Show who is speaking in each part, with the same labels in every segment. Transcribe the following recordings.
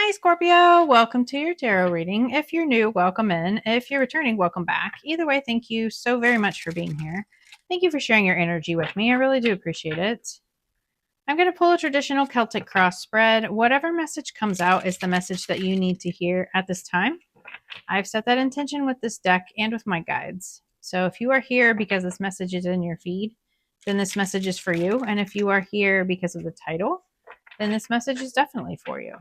Speaker 1: Hi, Scorpio. Welcome to your tarot reading. If you're new, welcome in. If you're returning, welcome back. Either way, thank you so very much for being here. Thank you for sharing your energy with me. I really do appreciate it. I'm going to pull a traditional Celtic cross spread. Whatever message comes out is the message that you need to hear at this time. I've set that intention with this deck and with my guides. So if you are here because this message is in your feed, then this message is for you. And if you are here because of the title, then this message is definitely for you.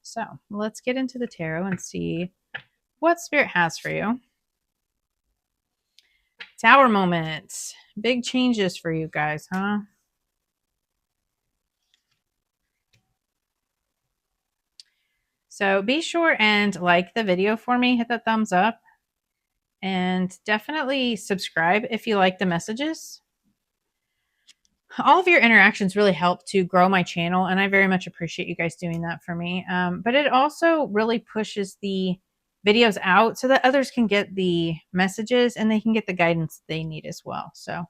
Speaker 1: So let's get into the tarot and see what Spirit has for you. Tower moments. Big changes for you guys, huh? So be sure and like the video for me. Hit that thumbs up. And definitely subscribe if you like the messages. All of your interactions really help to grow my channel, and I very much appreciate you guys doing that for me. But it also really pushes the videos out so that others can get the messages and they can get the guidance they need as well. So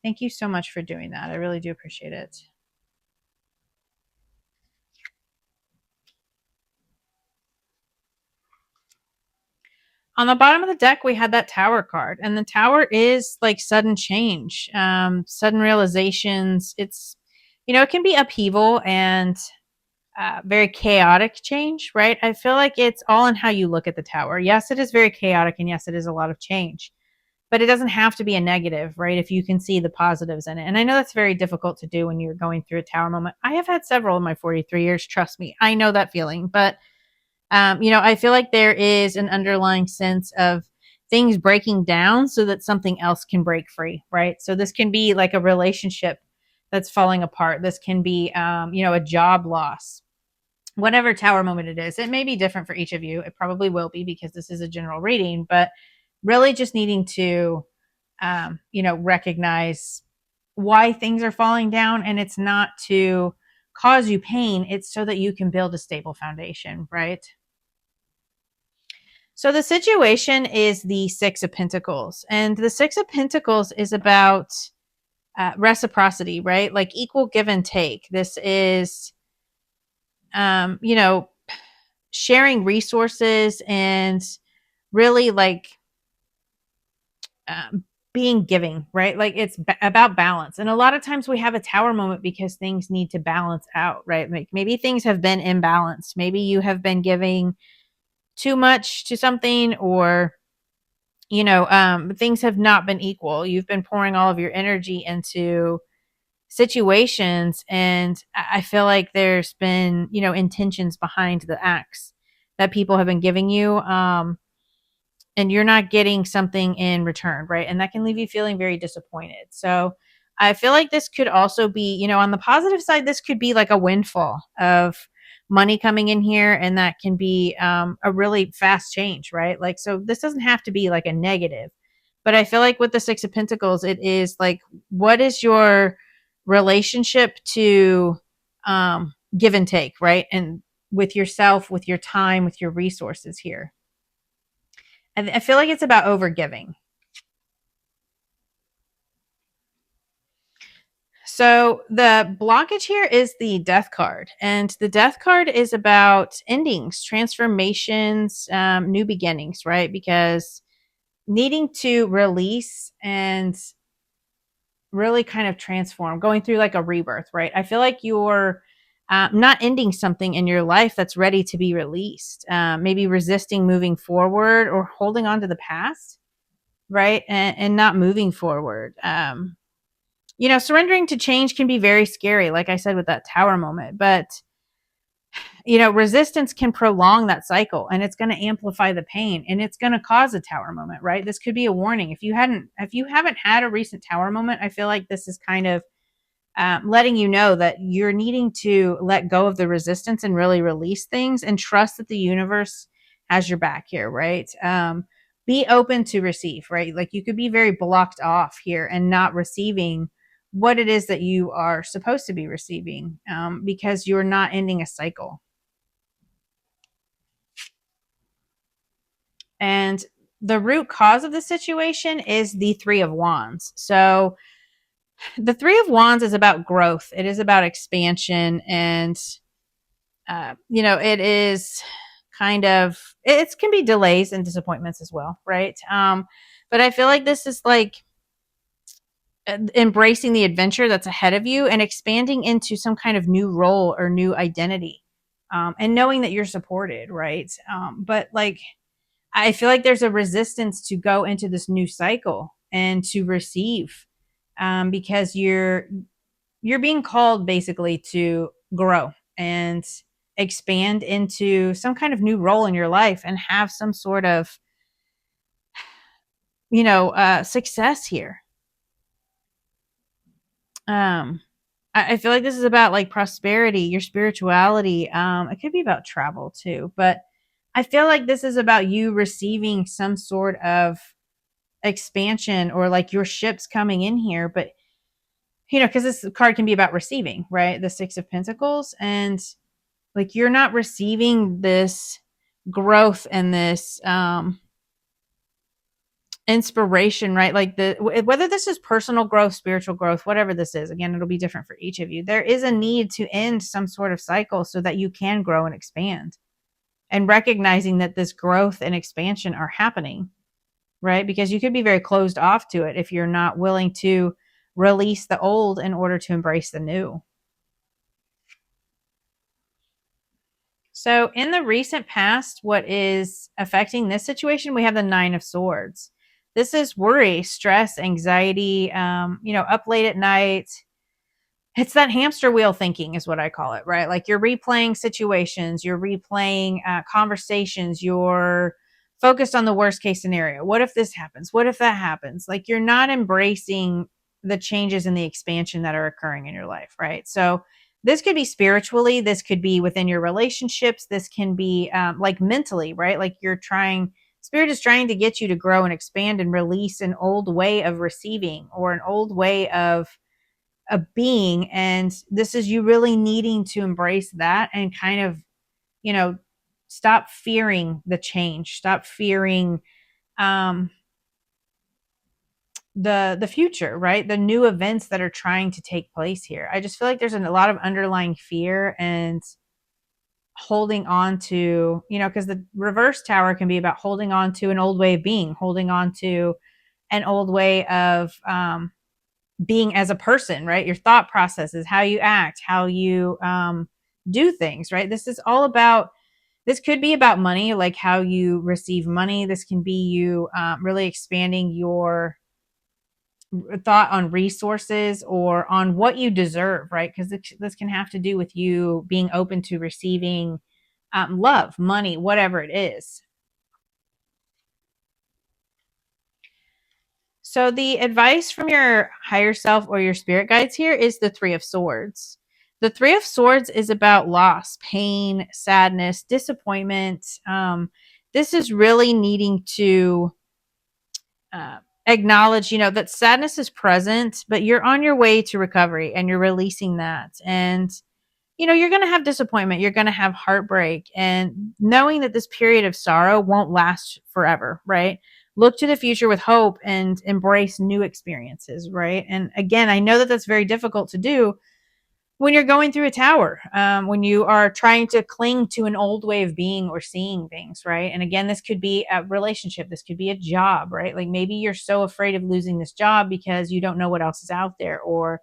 Speaker 1: thank you so much for doing that. I really do appreciate it. On the bottom of the deck, we had that tower card, and the tower is like sudden change, sudden realizations. It's, it can be upheaval and very chaotic change, right? I feel like it's all in how you look at the tower. Yes, it is very chaotic, and yes, it is a lot of change, but it doesn't have to be a negative, right? If you can see the positives in it. And I know that's very difficult to do when you're going through a tower moment. I have had several in my 43 years. Trust me, I know that feeling. But, I feel like there is an underlying sense of things breaking down so that something else can break free, right? So this can be like a relationship that's falling apart. This can be, a job loss, whatever tower moment it is. It may be different for each of you. It probably will be because this is a general reading, but really just needing to, recognize why things are falling down. And it's not to cause you pain. It's so that you can build a stable foundation, right? So the situation is the Six of Pentacles, and the Six of Pentacles is about reciprocity, right? Like equal give and take. This is, um, you know, sharing resources and really like being giving, right? Like it's about balance. And a lot of times we have a tower moment because things need to balance out, right? Like maybe things have been imbalanced. Maybe you have been giving too much to something, or things have not been equal. You've been pouring all of your energy into situations, and I feel like there's been, intentions behind the acts that people have been giving you, and you're not getting something in return, right? And that can leave you feeling very disappointed. So I feel like this could also be, on the positive side, this could be like a windfall of money coming in here, and that can be a really fast change, right? Like, so this doesn't have to be like a negative, but I feel like with the Six of Pentacles, it is like, what is your relationship to give and take, right? And with yourself, with your time, with your resources here. I feel like it's about overgiving. So the blockage here is the Death card, and the Death card is about endings, transformations, new beginnings, right? Because needing to release and really kind of transform, going through like a rebirth, right? I feel like you're not ending something in your life that's ready to be released, maybe resisting moving forward or holding on to the past, right? And not moving forward. Surrendering to change can be very scary, like I said with that tower moment, but resistance can prolong that cycle, and it's going to amplify the pain, and it's going to cause a tower moment, right? This could be a warning. If you haven't had a recent tower moment, I feel like this is kind of letting you know that you're needing to let go of the resistance and really release things and trust that the universe has your back here, right? Be open to receive, right? Like you could be very blocked off here and not receiving what it is that you are supposed to be receiving, because you're not ending a cycle. And the root cause of the situation is the Three of Wands. So the Three of Wands is about growth. It is about expansion. And, it is kind of, it can be delays and disappointments as well, right? But I feel like this is like embracing the adventure that's ahead of you and expanding into some kind of new role or new identity, and knowing that you're supported, right? But like, I feel like there's a resistance to go into this new cycle and to receive, because you're being called basically to grow and expand into some kind of new role in your life and have some sort of, success here. um I feel like this is about like prosperity, your spirituality. It could be about travel too, but I feel like this is about you receiving some sort of expansion, or like your ships coming in here. But because this card can be about receiving, right? The Six of Pentacles, and like you're not receiving this growth and this inspiration, right? Like whether this is personal growth, spiritual growth, whatever this is, again, it'll be different for each of you. There is a need to end some sort of cycle so that you can grow and expand, and recognizing that this growth and expansion are happening, right? Because you could be very closed off to it if you're not willing to release the old in order to embrace the new. So, in the recent past, what is affecting this situation? We have the Nine of Swords. This is worry, stress, anxiety, up late at night. It's that hamster wheel thinking, is what I call it, right? Like you're replaying situations, you're replaying conversations, you're focused on the worst case scenario. What if this happens? What if that happens? Like you're not embracing the changes and the expansion that are occurring in your life, right? So this could be spiritually, this could be within your relationships, this can be like mentally, right? Like spirit is trying to get you to grow and expand and release an old way of receiving, or an old way of a being. And this is you really needing to embrace that and kind of, you know stop fearing the change, stop fearing um the future, right? The new events that are trying to take place here. I just feel like there's a lot of underlying fear and holding on to, because the reverse tower can be about holding on to an old way of being, holding on to an old way of being as a person, right? Your thought processes, how you act, how you do things, right? This could be about money, like how you receive money. This can be you really expanding your thought on resources or on what you deserve, right? Because this can have to do with you being open to receiving love, money, whatever it is. So the advice from your higher self or your spirit guides here is the Three of Swords. The Three of Swords is about loss, pain, sadness, disappointment. This is really needing to acknowledge, that sadness is present, but you're on your way to recovery and you're releasing that. And you're going to have disappointment, you're going to have heartbreak, and knowing that this period of sorrow won't last forever, right? Look to the future with hope and embrace new experiences, right? And again, I know that that's very difficult to do when you're going through a tower, when you are trying to cling to an old way of being or seeing things, right? And again, this could be a relationship, this could be a job, right? Like maybe you're so afraid of losing this job because you don't know what else is out there, or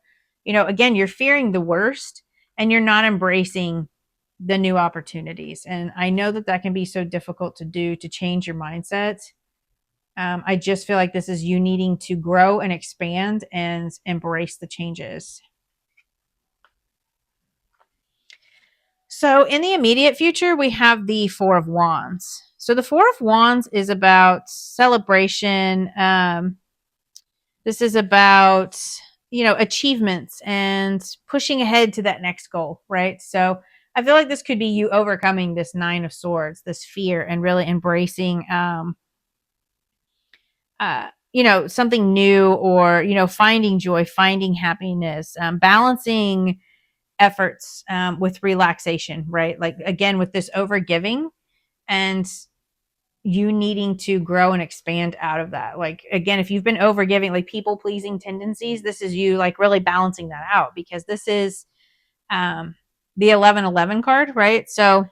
Speaker 1: again, you're fearing the worst and you're not embracing the new opportunities. And I know that that can be so difficult to do, to change your mindset. I just feel like this is you needing to grow and expand and embrace the changes. So, in the immediate future, we have the Four of Wands. So, the Four of Wands is about celebration. This is about, achievements and pushing ahead to that next goal, right? So, I feel like this could be you overcoming this Nine of Swords, this fear, and really embracing, something new, or, finding joy, finding happiness, balancing efforts with relaxation, right? Like again, with this over giving and you needing to grow and expand out of that. Like again, if you've been over giving, like people pleasing tendencies, this is you like really balancing that out, because this is the 1111 card, right? So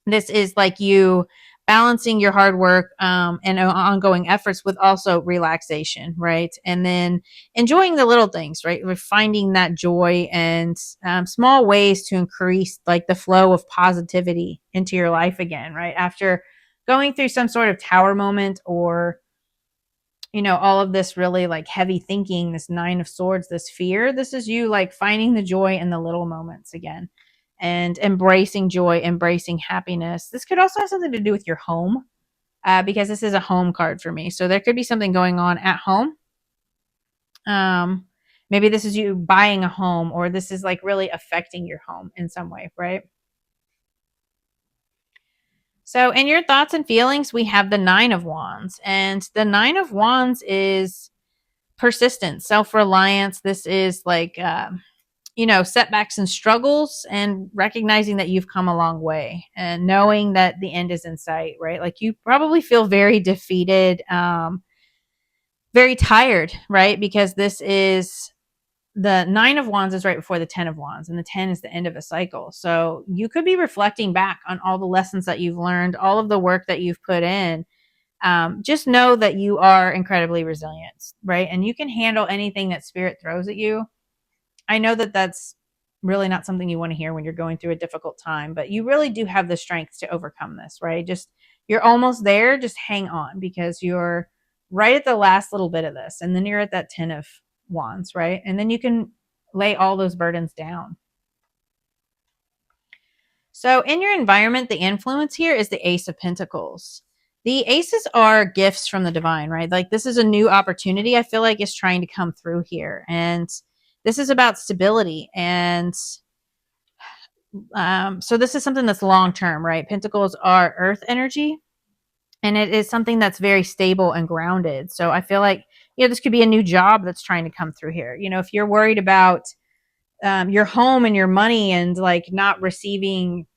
Speaker 1: This is like you balancing your hard work and ongoing efforts with also relaxation, right? And then enjoying the little things, right? We're finding that joy and small ways to increase like the flow of positivity into your life again, right? After going through some sort of tower moment or all of this really like heavy thinking, this nine of swords, this fear, this is you like finding the joy in the little moments again and embracing joy, embracing happiness. This could also have something to do with your home because this is a home card for me. So there could be something going on at home. Maybe this is you buying a home, or this is like really affecting your home in some way, right? So in your thoughts and feelings, we have the Nine of Wands. And the Nine of Wands is persistence, self-reliance. This is like setbacks and struggles, and recognizing that you've come a long way and knowing that the end is in sight, right? Like you probably feel very defeated, very tired, right? Because this is the Nine of Wands is right before the Ten of Wands, and the 10 is the end of a cycle. So you could be reflecting back on all the lessons that you've learned, all of the work that you've put in. Just know that you are incredibly resilient, right? And you can handle anything that spirit throws at you. I know that that's really not something you want to hear when you're going through a difficult time, but you really do have the strength to overcome this, right? Just you're almost there. Just hang on, because you're right at the last little bit of this. And then you're at that 10 of Wands, right? And then you can lay all those burdens down. So in your environment, the influence here is the Ace of Pentacles. The aces are gifts from the divine, right? Like this is a new opportunity, I feel like, is trying to come through here. And this is about stability. And so this is something that's long term, right? Pentacles are earth energy, and it is something that's very stable and grounded. So I feel like, this could be a new job that's trying to come through here. If you're worried about your home and your money and like not receiving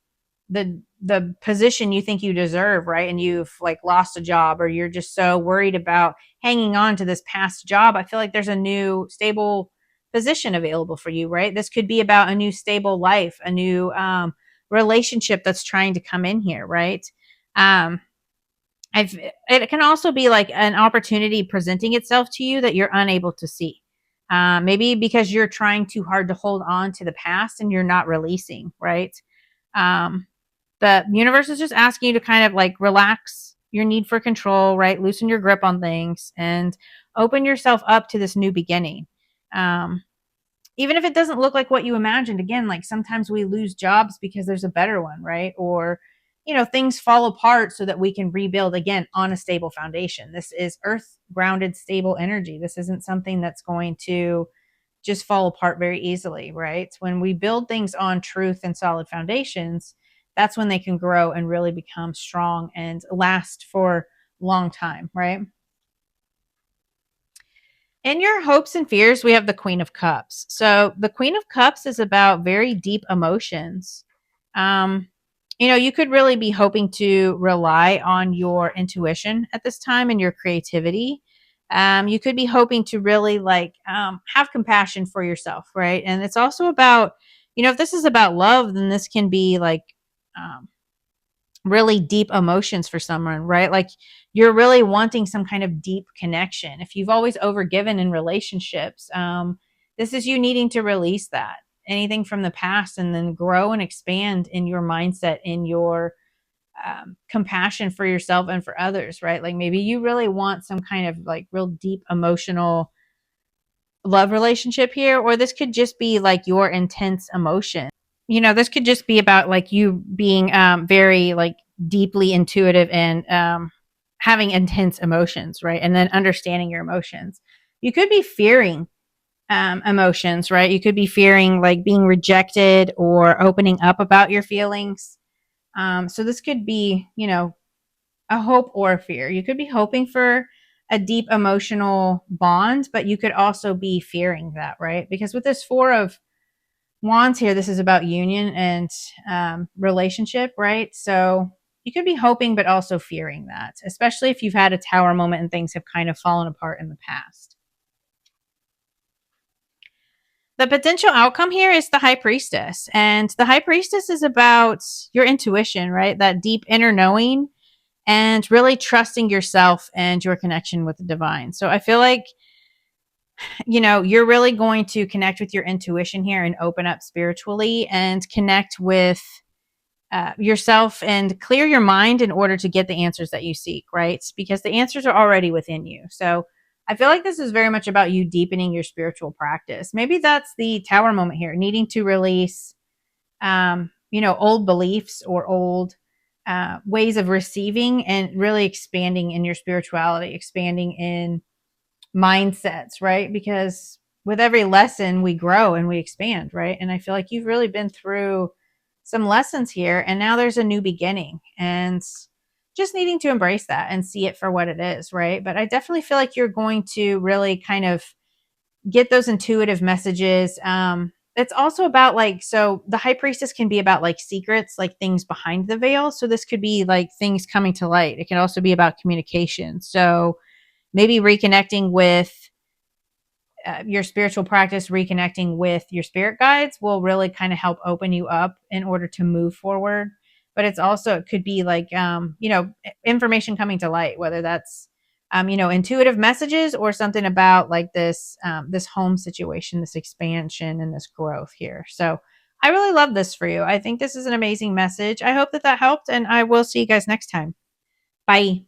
Speaker 1: the position you think you deserve, right? And you've like lost a job, or you're just so worried about hanging on to this past job, I feel like there's a new stable position available for you, right? This could be about a new stable life, a new relationship that's trying to come in here, right? um it can also be like an opportunity presenting itself to you that you're unable to see, maybe because you're trying too hard to hold on to the past and you're not releasing, right? um the universe is just asking you to kind of like relax your need for control, right? Loosen your grip on things and open yourself up to this new beginning. Um, Even if it doesn't look like what you imagined, again, like sometimes we lose jobs because there's a better one, right? Or, things fall apart so that we can rebuild again on a stable foundation. This is earth grounded, stable energy. This isn't something that's going to just fall apart very easily, right? When we build things on truth and solid foundations, that's when they can grow and really become strong and last for a long time, right? In your hopes and fears, we have the Queen of Cups. So the Queen of Cups is about very deep emotions. Um, you could really be hoping to rely on your intuition at this time and your creativity. You could be hoping to really like have compassion for yourself, right? And it's also about, if this is about love, then this can be like um, really deep emotions for someone, right? Like you're really wanting some kind of deep connection. If you've always overgiven in relationships, this is you needing to release that anything from the past and then grow and expand in your mindset, in your compassion for yourself and for others, right? Like maybe you really want some kind of like real deep emotional love relationship here, or this could just be like your intense emotion. This could just be about like you being very like deeply intuitive and having intense emotions, right? And then understanding your emotions. You could be fearing emotions, right? You could be fearing like being rejected or opening up about your feelings. So this could be, a hope or a fear. You could be hoping for a deep emotional bond, but you could also be fearing that, right? Because with this Four of Wands here, this is about union and relationship, right? So you could be hoping, but also fearing that, especially if you've had a tower moment and things have kind of fallen apart in the past. The potential outcome here is the high priestess. And the high priestess is about your intuition, right? That deep inner knowing and really trusting yourself and your connection with the divine. So I feel like, you're really going to connect with your intuition here and open up spiritually and connect with yourself and clear your mind in order to get the answers that you seek, right? Because the answers are already within you. So I feel like this is very much about you deepening your spiritual practice. Maybe that's the tower moment here, needing to release, old beliefs or old ways of receiving and really expanding in your spirituality, expanding in mindsets, right? Because with every lesson, we grow and we expand, right? And I feel like you've really been through some lessons here, and now there's a new beginning, and just needing to embrace that and see it for what it is, right? But I definitely feel like you're going to really kind of get those intuitive messages. It's also about like, so the high priestess can be about like secrets, like things behind the veil. So this could be like things coming to light. It can also be about communication. So maybe reconnecting with your spiritual practice, reconnecting with your spirit guides will really kind of help open you up in order to move forward. But it's also, it could be like, information coming to light, whether that's, intuitive messages or something about like this home situation, this expansion and this growth here. So I really love this for you. I think this is an amazing message. I hope that helped, and I will see you guys next time. Bye.